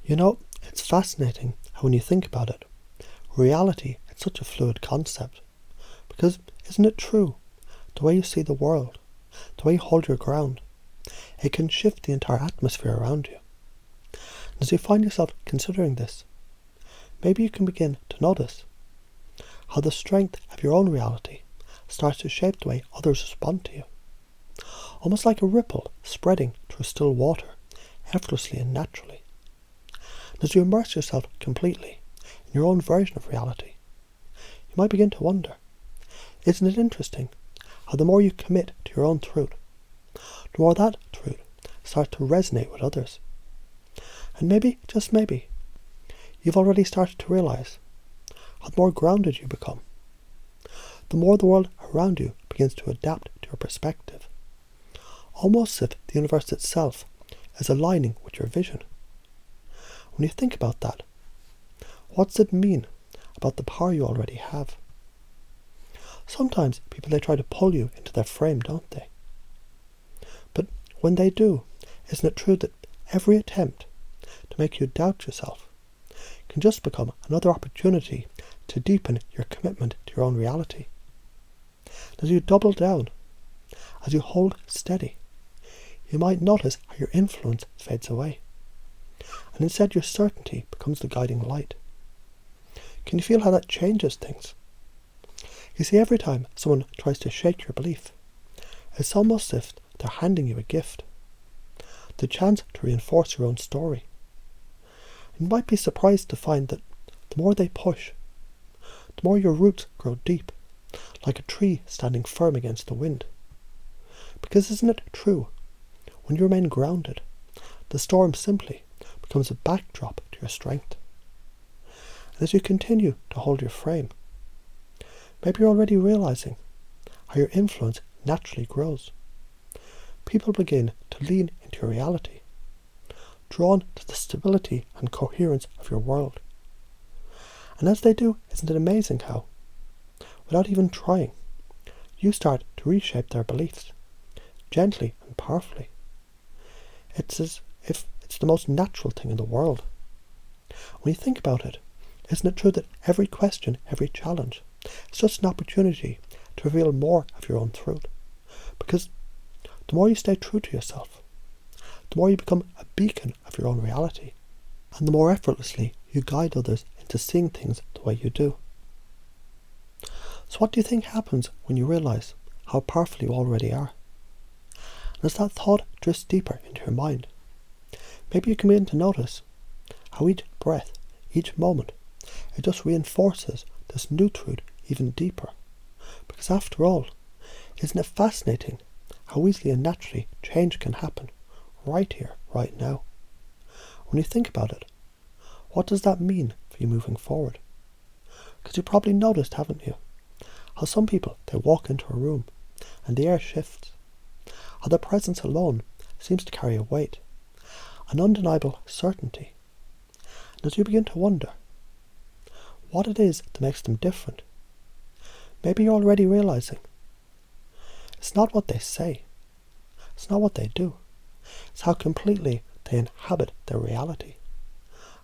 You know, it's fascinating how when you think about it, reality is such a fluid concept. Because isn't it true? The way you see the world, the way you hold your ground, it can shift the entire atmosphere around you. And as you find yourself considering this, maybe you can begin to notice how the strength of your own reality starts to shape the way others respond to you. Almost like a ripple spreading through still water, effortlessly and naturally. And as you immerse yourself completely in your own version of reality, you might begin to wonder, isn't it interesting how the more you commit to your own truth, the more that truth starts to resonate with others. And maybe, just maybe, you've already started to realise how the more grounded you become, the more the world around you begins to adapt to your perspective. Almost as if the universe itself is aligning with your vision. When you think about that, what does it mean about the power you already have? Sometimes people, they try to pull you into their frame, don't they? But when they do, isn't it true that every attempt to make you doubt yourself can just become another opportunity to deepen your commitment to your own reality? As you double down, as you hold steady, you might notice how your influence fades away, and instead your certainty becomes the guiding light. Can you feel how that changes things? You see, every time someone tries to shake your belief, it's almost as if they're handing you a gift, the chance to reinforce your own story. You might be surprised to find that the more they push, the more your roots grow deep, like a tree standing firm against the wind. Because isn't it true, when you remain grounded, the storm simply becomes a backdrop to your strength. And as you continue to hold your frame, maybe you're already realising how your influence naturally grows. People begin to lean into your reality, drawn to the stability and coherence of your world. And as they do, isn't it amazing how, without even trying, you start to reshape their beliefs, gently and powerfully. It's as if it's the most natural thing in the world. When you think about it, isn't it true that every question, every challenge, is just an opportunity to reveal more of your own truth? Because the more you stay true to yourself, the more you become a beacon of your own reality, and the more effortlessly you guide others into seeing things the way you do. So what do you think happens when you realise how powerful you already are? And as that thought drifts deeper into your mind, maybe you can begin to notice how each breath, each moment, it just reinforces this new truth even deeper. Because after all, isn't it fascinating how easily and naturally change can happen right here, right now? When you think about it, what does that mean for you moving forward? Because you probably noticed, haven't you, how some people, they walk into a room and the air shifts, how their presence alone seems to carry a weight, an undeniable certainty. And as you begin to wonder what it is that makes them different, maybe you're already realising it's not what they say, it's not what they do, it's how completely they inhabit their reality,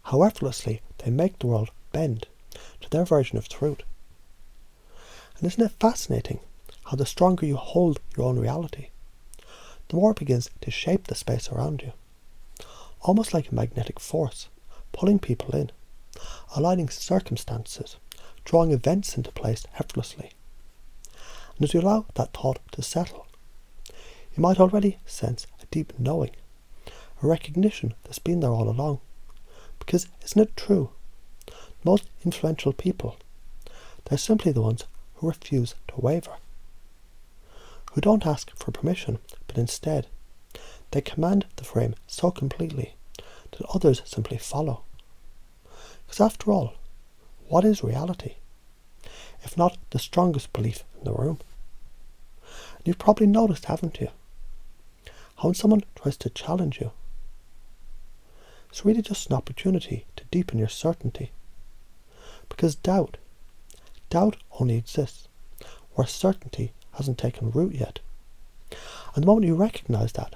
how effortlessly they make the world bend to their version of truth. And isn't it fascinating how the stronger you hold your own reality, the more it begins to shape the space around you, almost like a magnetic force, pulling people in, aligning circumstances, drawing events into place effortlessly. And as you allow that thought to settle, you might already sense a deep knowing, a recognition that's been there all along. Because isn't it true, most influential people, they're simply the ones who refuse to waver, who don't ask for permission, but instead they command the frame so completely that others simply follow. Because after all, what is reality, if not the strongest belief in the room? And you've probably noticed, haven't you, how when someone tries to challenge you, it's really just an opportunity to deepen your certainty. Because doubt only exists where certainty hasn't taken root yet. And the moment you recognise that,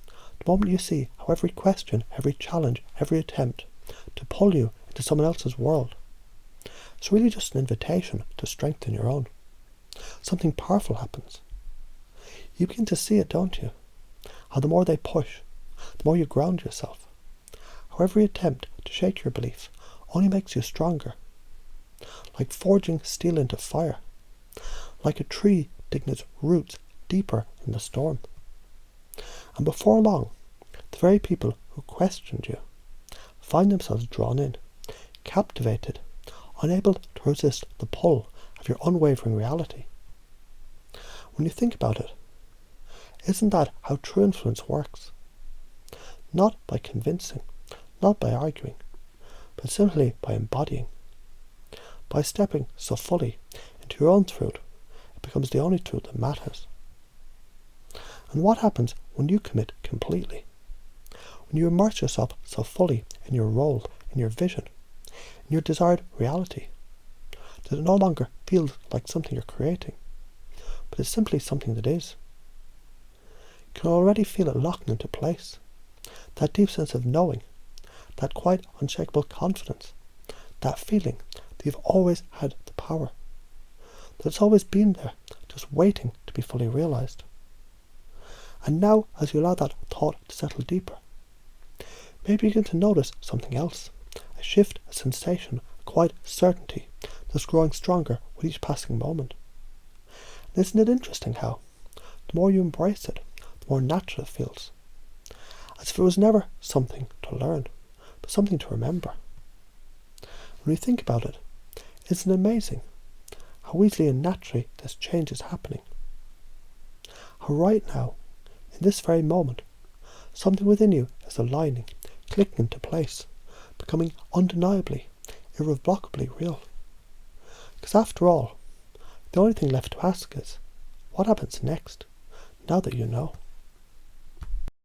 the moment you see how every question, every challenge, every attempt to pull you into someone else's world. It's really just an invitation to strengthen your own. Something powerful happens. You begin to see it, don't you? How the more they push, the more you ground yourself. How every attempt to shake your belief only makes you stronger. Like forging steel into fire. Like a tree digging its roots deeper in the storm. And before long, the very people who questioned you find themselves drawn in, captivated, unable to resist the pull of your unwavering reality. When you think about it, isn't that how true influence works? Not by convincing, not by arguing, but simply by embodying. By stepping so fully into your own truth, it becomes the only truth that matters. And what happens when you commit completely? When you immerse yourself so fully in your role, in your vision, in your desired reality, that it no longer feels like something you're creating, but it's simply something that is. You can already feel it locking into place. That deep sense of knowing, that quite unshakable confidence, that feeling that you've always had the power, that it's always been there, just waiting to be fully realised. And now, as you allow that thought to settle deeper, maybe you begin to notice something else, a shift, a sensation, a quiet certainty that's growing stronger with each passing moment. And isn't it interesting how, the more you embrace it, the more natural it feels, as if it was never something to learn, but something to remember. When you think about it, isn't it amazing how easily and naturally this change is happening? How right now, in this very moment, something within you is aligning, clicking into place, becoming undeniably, irrevocably real. Because after all, the only thing left to ask is, what happens next, now that you know?